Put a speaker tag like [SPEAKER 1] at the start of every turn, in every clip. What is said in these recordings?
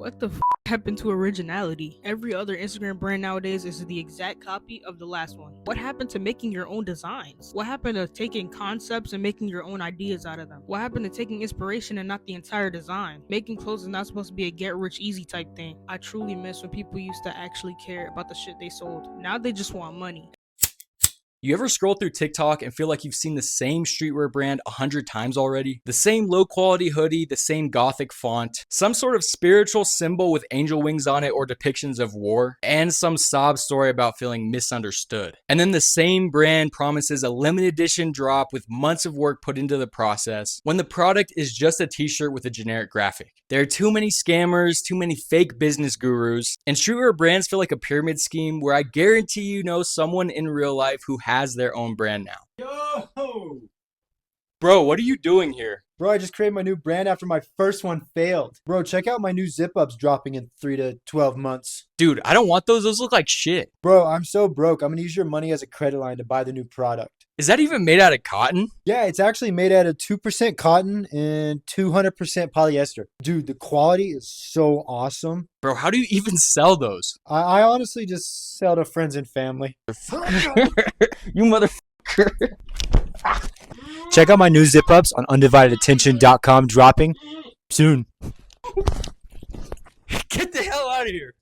[SPEAKER 1] What the happened to originality? Every other Instagram brand nowadays is the exact copy of the last one. What happened to making your own designs? What happened to taking concepts and making your own ideas out of them? What happened to taking inspiration and not the entire design? Making clothes is not supposed to be a get rich easy type thing. I truly miss when people used to actually care about the shit they sold. Now they just want money.
[SPEAKER 2] You ever scroll through TikTok and feel like you've seen the same streetwear brand 100 times already? The same low quality hoodie, the same gothic font, some sort of spiritual symbol with angel wings on it or depictions of war, and some sob story about feeling misunderstood. And then the same brand promises a limited edition drop with months of work put into the process when the product is just a t-shirt with a generic graphic. There are too many scammers, too many fake business gurus, and streetwear brands feel like a pyramid scheme where I guarantee you know someone in real life who has their own brand now.
[SPEAKER 3] Yo!
[SPEAKER 2] Bro, what are you doing here?
[SPEAKER 3] Bro, I just created my new brand after my first one failed. Bro, check out my new zip-ups dropping in 3 to 12 months.
[SPEAKER 2] Dude, I don't want those. Those look like shit.
[SPEAKER 3] Bro, I'm so broke. I'm going to use your money as a credit line to buy the new product.
[SPEAKER 2] Is that even made out of cotton?
[SPEAKER 3] Yeah, it's actually made out of 2% cotton and 200% polyester. Dude, the quality is so awesome.
[SPEAKER 2] Bro, how do you even sell those?
[SPEAKER 3] I honestly just sell to friends and family.
[SPEAKER 2] You motherfucker.
[SPEAKER 3] Check out my new zip-ups on undividedattention.com, dropping soon.
[SPEAKER 2] Get the hell out of here.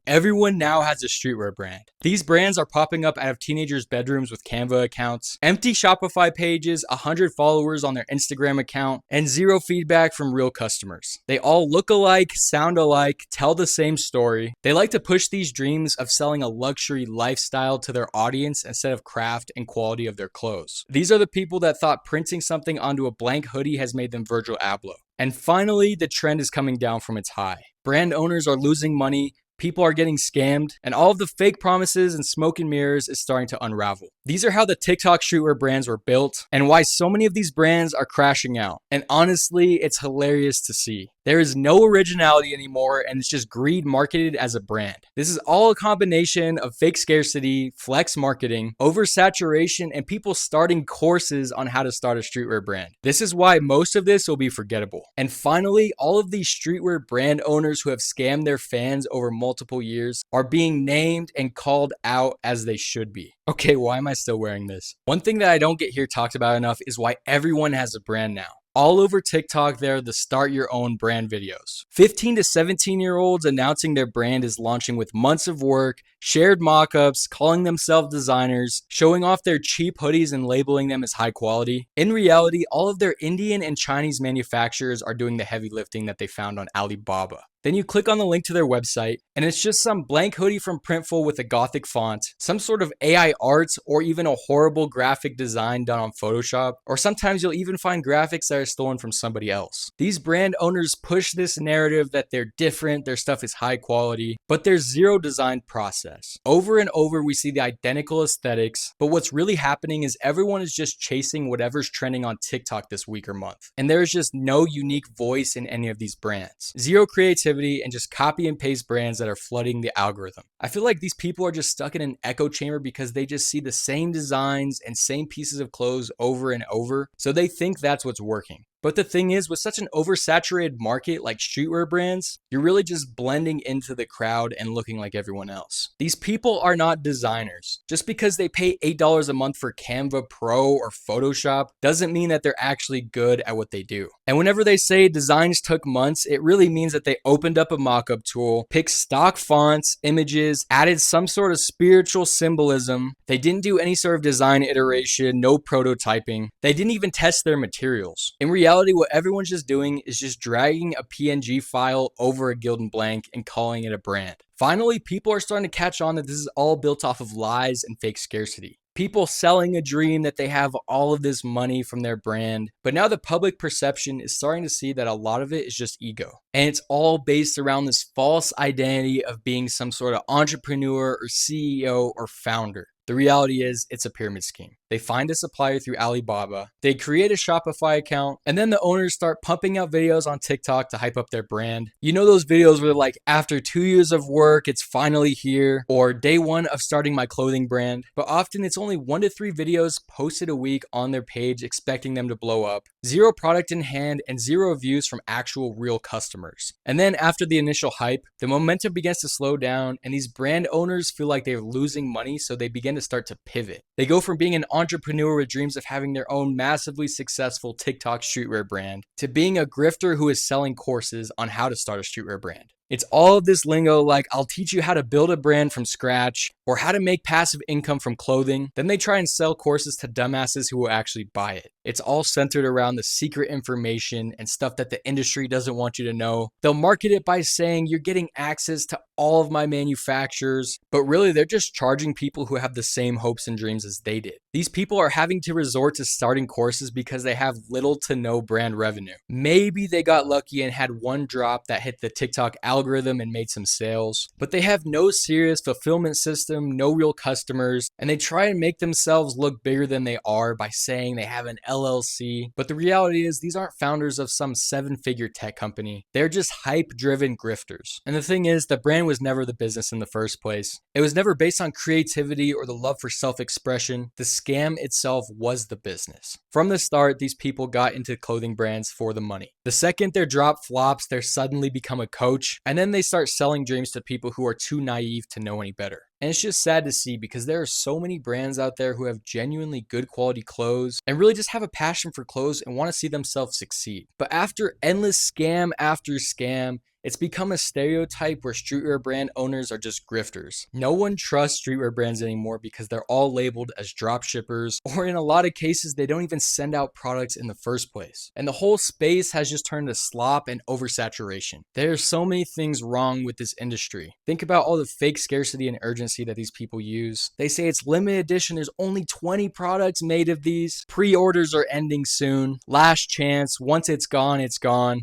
[SPEAKER 2] Everyone now has a streetwear brand. These brands are popping up out of teenagers' bedrooms with Canva accounts, empty Shopify pages, 100 followers on their Instagram account, and zero feedback from real customers. They all look alike, sound alike, tell the same story. They like to push these dreams of selling a luxury lifestyle to their audience instead of craft and quality of their clothes. These are the people that thought printing something onto a blank hoodie has made them Virgil Abloh. And finally, the trend is coming down from its high. Brand owners are losing money, people are getting scammed, and all of the fake promises and smoke and mirrors is starting to unravel. These are how the TikTok streetwear brands were built and why so many of these brands are crashing out. And honestly, it's hilarious to see. There is no originality anymore, and it's just greed marketed as a brand. This is all a combination of fake scarcity, flex marketing, oversaturation, and people starting courses on how to start a streetwear brand. This is why most of this will be forgettable. And finally, all of these streetwear brand owners who have scammed their fans over multiple years are being named and called out as they should be. Okay, why am I still wearing this? One thing that I don't get here talked about enough is why everyone has a brand now. All over TikTok, there are the start your own brand videos. 15 to 17-year-olds announcing their brand is launching with months of work, shared mock-ups, calling themselves designers, showing off their cheap hoodies and labeling them as high quality. In reality, all of their Indian and Chinese manufacturers are doing the heavy lifting that they found on Alibaba. Then you click on the link to their website, and it's just some blank hoodie from Printful with a gothic font, some sort of AI art, or even a horrible graphic design done on Photoshop, or sometimes you'll even find graphics that are stolen from somebody else. These brand owners push this narrative that they're different, their stuff is high quality, but there's zero design process. Over and over, we see the identical aesthetics, but what's really happening is everyone is just chasing whatever's trending on TikTok this week or month, and there's just no unique voice in any of these brands. Zero creativity, and just copy and paste brands that are flooding the algorithm. I feel like these people are just stuck in an echo chamber because they just see the same designs and same pieces of clothes over and over, so they think that's what's working. But the thing is, with such an oversaturated market like streetwear brands, you're really just blending into the crowd and looking like everyone else. These people are not designers. Just because they pay $8 a month for Canva Pro or Photoshop doesn't mean that they're actually good at what they do. And whenever they say designs took months, it really means that they opened up a mock-up tool, picked stock fonts, images, added some sort of spiritual symbolism. They didn't do any sort of design iteration, no prototyping. They didn't even test their materials. In reality, what everyone's just doing is just dragging a PNG file over a Gildan blank and calling it a brand. Finally, people are starting to catch on that this is all built off of lies and fake scarcity. People selling a dream that they have all of this money from their brand, but now the public perception is starting to see that a lot of it is just ego. And it's all based around this false identity of being some sort of entrepreneur or CEO or founder. The reality is, it's a pyramid scheme. They find a supplier through Alibaba, they create a Shopify account, and then the owners start pumping out videos on TikTok to hype up their brand. You know those videos where like, after 2 years of work, it's finally here, or day one of starting my clothing brand. But often it's only 1 to 3 videos posted a week on their page expecting them to blow up. 0 product in hand and 0 views from actual real customers. And then after the initial hype, the momentum begins to slow down and these brand owners feel like they're losing money, so they begin to start to pivot. They go from being an entrepreneur with dreams of having their own massively successful TikTok streetwear brand to being a grifter who is selling courses on how to start a streetwear brand. It's all of this lingo like, I'll teach you how to build a brand from scratch or how to make passive income from clothing. Then they try and sell courses to dumbasses who will actually buy it. It's all centered around the secret information and stuff that the industry doesn't want you to know. They'll market it by saying you're getting access to all of my manufacturers, but really they're just charging people who have the same hopes and dreams as they did. These people are having to resort to starting courses because they have little to no brand revenue. Maybe they got lucky and had one drop that hit the TikTok algorithm and made some sales, but they have no serious fulfillment system, no real customers, and they try and make themselves look bigger than they are by saying they have an LLC. But the reality is these aren't founders of some 7-figure tech company. They're just hype-driven grifters. And the thing is, the brand was never the business in the first place. It was never based on creativity or the love for self-expression. The scam itself was the business. From the start, these people got into clothing brands for the money. The second their drop flops, they suddenly become a coach, and then they start selling dreams to people who are too naive to know any better. And it's just sad to see because there are so many brands out there who have genuinely good quality clothes and really just have a passion for clothes and want to see themselves succeed. But after endless scam after scam, it's become a stereotype where streetwear brand owners are just grifters. No one trusts streetwear brands anymore because they're all labeled as drop shippers, or in a lot of cases, they don't even send out products in the first place. And the whole space has just turned to slop and oversaturation. There are so many things wrong with this industry. Think about all the fake scarcity and urgency that these people use. They say it's limited edition, there's only 20 products made of these, pre-orders are ending soon, last chance, once it's gone,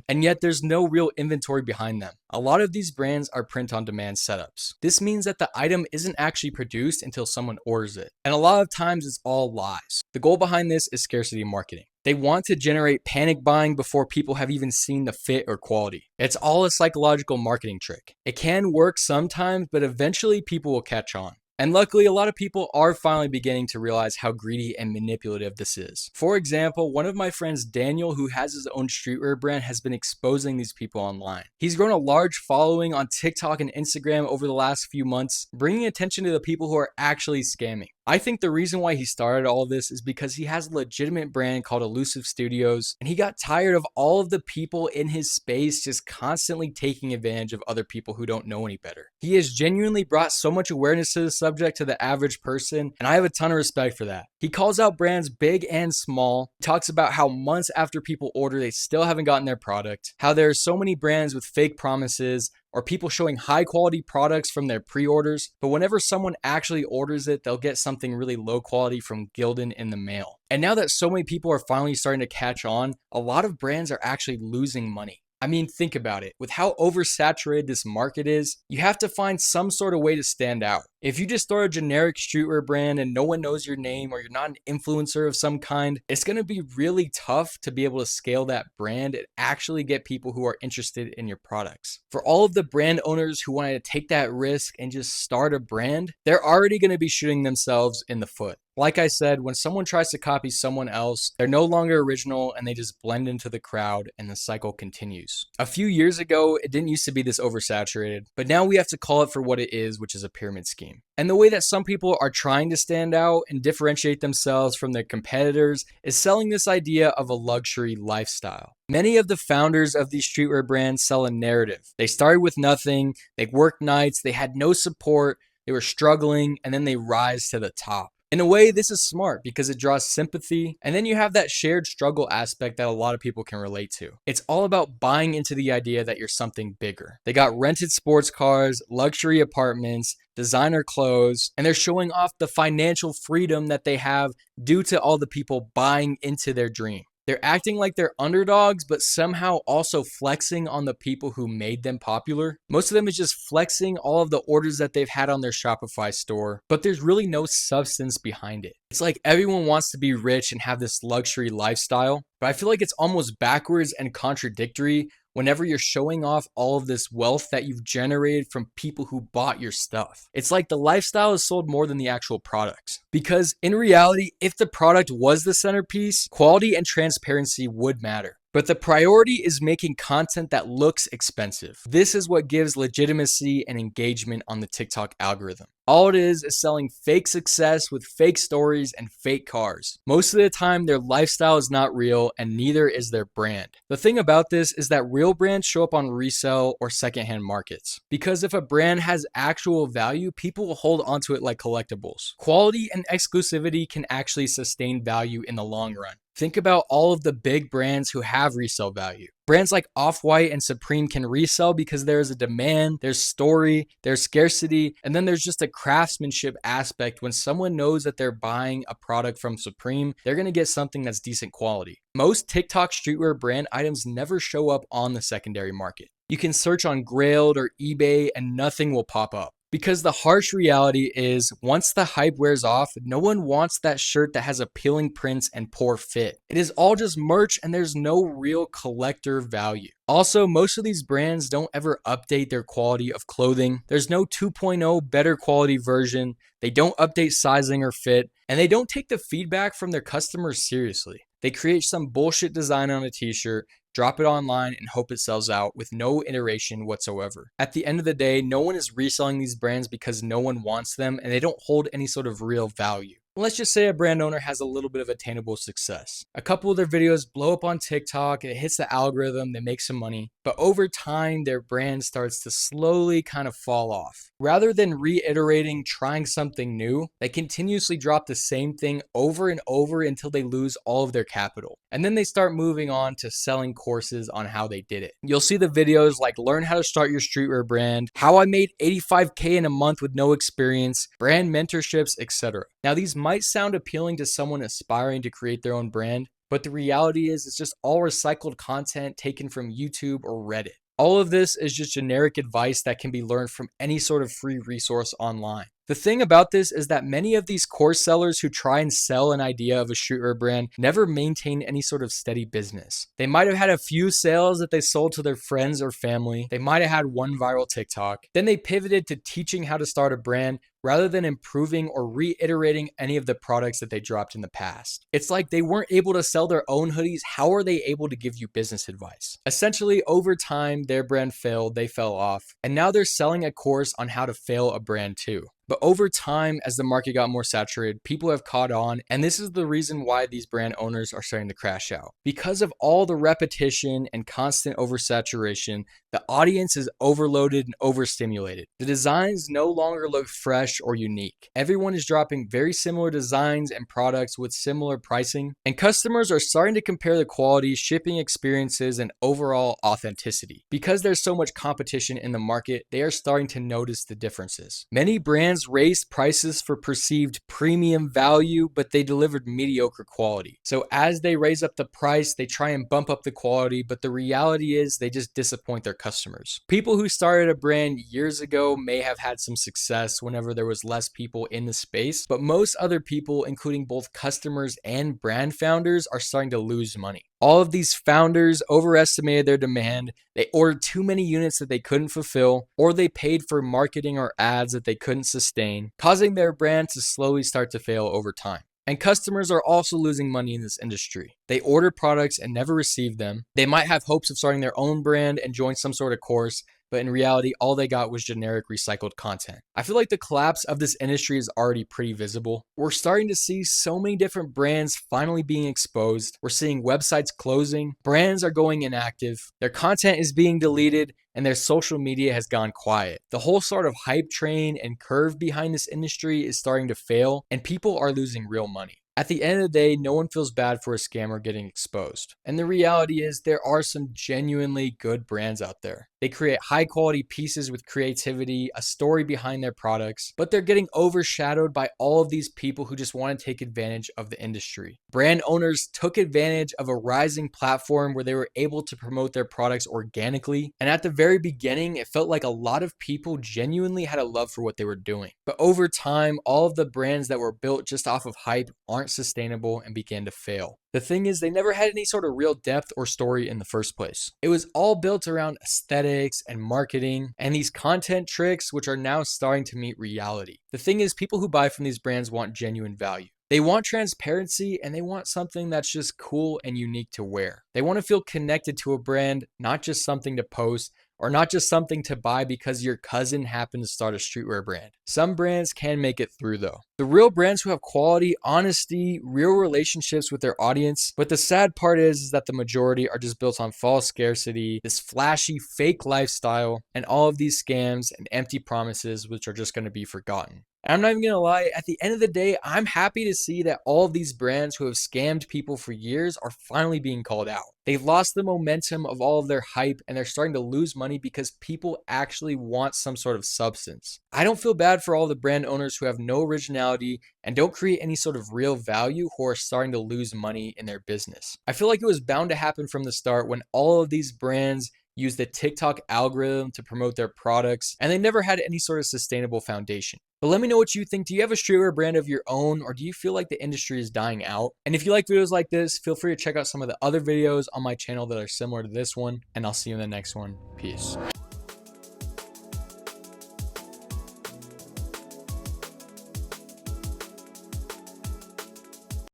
[SPEAKER 2] and yet there's no real inventory behind them. A lot of these brands are print-on-demand setups. This means that the item isn't actually produced until someone orders it. And a lot of times it's all lies. The goal behind this is scarcity marketing. They want to generate panic buying before people have even seen the fit or quality. It's all a psychological marketing trick. It can work sometimes, but eventually people will catch on. And luckily, a lot of people are finally beginning to realize how greedy and manipulative this is. For example, one of my friends, Daniel, who has his own streetwear brand, has been exposing these people online. He's grown a large following on TikTok and Instagram over the last few months, bringing attention to the people who are actually scamming. I think the reason why he started all of this is because he has a legitimate brand called Elusive Studios, and he got tired of all of the people in his space just constantly taking advantage of other people who don't know any better. He has genuinely brought so much awareness to the subject to the average person, and I have a ton of respect for that. He calls out brands big and small, talks about how months after people order, they still haven't gotten their product, how there are so many brands with fake promises, or people showing high quality products from their pre-orders, but whenever someone actually orders it, they'll get something really low quality from Gildan in the mail. And now that so many people are finally starting to catch on, a lot of brands are actually losing money. I mean, think about it. With how oversaturated this market is, you have to find some sort of way to stand out. If you just start a generic streetwear brand and no one knows your name or you're not an influencer of some kind, it's going to be really tough to be able to scale that brand and actually get people who are interested in your products. For all of the brand owners who wanted to take that risk and just start a brand, they're already going to be shooting themselves in the foot. Like I said, when someone tries to copy someone else, they're no longer original and they just blend into the crowd and the cycle continues. A few years ago, it didn't used to be this oversaturated, but now we have to call it for what it is, which is a pyramid scheme. And the way that some people are trying to stand out and differentiate themselves from their competitors is selling this idea of a luxury lifestyle. Many of the founders of these streetwear brands sell a narrative. They started with nothing, they worked nights, they had no support, they were struggling, and then they rise to the top. In a way, this is smart because it draws sympathy, and then you have that shared struggle aspect that a lot of people can relate to. It's all about buying into the idea that you're something bigger. They got rented sports cars, luxury apartments, designer clothes, and they're showing off the financial freedom that they have due to all the people buying into their dream. They're acting like they're underdogs, but somehow also flexing on the people who made them popular. Most of them is just flexing all of the orders that they've had on their Shopify store, but there's really no substance behind it. It's like everyone wants to be rich and have this luxury lifestyle, but I feel like it's almost backwards and contradictory whenever you're showing off all of this wealth that you've generated from people who bought your stuff. It's like the lifestyle is sold more than the actual products. Because in reality, if the product was the centerpiece, quality and transparency would matter. But the priority is making content that looks expensive. This is what gives legitimacy and engagement on the TikTok algorithm. All it is selling fake success with fake stories and fake cars. Most of the time, their lifestyle is not real and neither is their brand. The thing about this is that real brands show up on resale or secondhand markets. Because if a brand has actual value, people will hold onto it like collectibles. Quality and exclusivity can actually sustain value in the long run. Think about all of the big brands who have resale value. Brands like Off-White and Supreme can resell because there is a demand, there's story, there's scarcity, and then there's just a craftsmanship aspect. When someone knows that they're buying a product from Supreme, they're gonna get something that's decent quality. Most TikTok streetwear brand items never show up on the secondary market. You can search on Grailed or eBay and nothing will pop up. Because the harsh reality is, once the hype wears off, no one wants that shirt that has appealing prints and poor fit. It is all just merch and there's no real collector value. Also, most of these brands don't ever update their quality of clothing. There's no 2.0 better quality version. They don't update sizing or fit, and they don't take the feedback from their customers seriously. They create some bullshit design on a t-shirt, drop it online, and hope it sells out with no iteration whatsoever. At the end of the day, no one is reselling these brands because no one wants them and they don't hold any sort of real value. Let's just say a brand owner has a little bit of attainable success. A couple of their videos blow up on TikTok, it hits the algorithm, they make some money, but over time, their brand starts to slowly kind of fall off. Rather than reiterating, trying something new, they continuously drop the same thing over and over until they lose all of their capital. And then they start moving on to selling courses on how they did it. You'll see the videos like learn how to start your streetwear brand, how I made 85K in a month with no experience, brand mentorships, etc. Now these might sound appealing to someone aspiring to create their own brand, but the reality is it's just all recycled content taken from YouTube or Reddit. All of this is just generic advice that can be learned from any sort of free resource online. The thing about this is that many of these course sellers who try and sell an idea of a streetwear brand never maintain any sort of steady business. They might have had a few sales that they sold to their friends or family. They might have had one viral TikTok. Then they pivoted to teaching how to start a brand rather than improving or reiterating any of the products that they dropped in the past. It's like they weren't able to sell their own hoodies. How are they able to give you business advice? Essentially, over time, their brand failed, they fell off, and now they're selling a course on how to fail a brand too. But over time, as the market got more saturated, people have caught on, and this is the reason why these brand owners are starting to crash out. Because of all the repetition and constant oversaturation, the audience is overloaded and overstimulated. The designs no longer look fresh or unique. Everyone is dropping very similar designs and products with similar pricing, and customers are starting to compare the quality, shipping experiences, and overall authenticity. Because there's so much competition in the market, they are starting to notice the differences. Many brands raised prices for perceived premium value, but they delivered mediocre quality. So as they raise up the price, they try and bump up the quality, but the reality is they just disappoint their customers. People who started a brand years ago may have had some success whenever there was less people in the space, but most other people, including both customers and brand founders, are starting to lose money. All of these founders overestimated their demand, they ordered too many units that they couldn't fulfill, or they paid for marketing or ads that they couldn't sustain, causing their brand to slowly start to fail over time. And customers are also losing money in this industry. They order products and never receive them. They might have hopes of starting their own brand and join some sort of course, but in reality, all they got was generic recycled content. I feel like the collapse of this industry is already pretty visible. We're starting to see so many different brands finally being exposed. We're seeing websites closing, brands are going inactive, their content is being deleted, and their social media has gone quiet. The whole sort of hype train and curve behind this industry is starting to fail, and people are losing real money. At the end of the day, no one feels bad for a scammer getting exposed. And the reality is there are some genuinely good brands out there. They create high quality pieces with creativity, a story behind their products, but they're getting overshadowed by all of these people who just want to take advantage of the industry. Brand owners took advantage of a rising platform where they were able to promote their products organically. And at the very beginning, it felt like a lot of people genuinely had a love for what they were doing. But over time, all of the brands that were built just off of hype aren't sustainable and began to fail. The thing is, they never had any sort of real depth or story in the first place. It was all built around aesthetics and marketing and these content tricks, which are now starting to meet reality. The thing is, people who buy from these brands want genuine value. They want transparency and they want something that's just cool and unique to wear. They want to feel connected to a brand, not just something to post or not just something to buy because your cousin happened to start a streetwear brand. Some brands can make it through though. The real brands who have quality, honesty, real relationships with their audience. But the sad part is that the majority are just built on false scarcity, this flashy fake lifestyle, and all of these scams and empty promises which are just going to be forgotten. And I'm not even going to lie, at the end of the day, I'm happy to see that all of these brands who have scammed people for years are finally being called out. They've lost the momentum of all of their hype and they're starting to lose money because people actually want some sort of substance. I don't feel bad for all the brand owners who have no originality and don't create any sort of real value who are starting to lose money in their business. I feel like it was bound to happen from the start when all of these brands use the TikTok algorithm to promote their products, and they never had any sort of sustainable foundation. But let me know what you think. Do you have a streetwear brand of your own, or do you feel like the industry is dying out? And if you like videos like this, feel free to check out some of the other videos on my channel that are similar to this one, and I'll see you in the next one. Peace.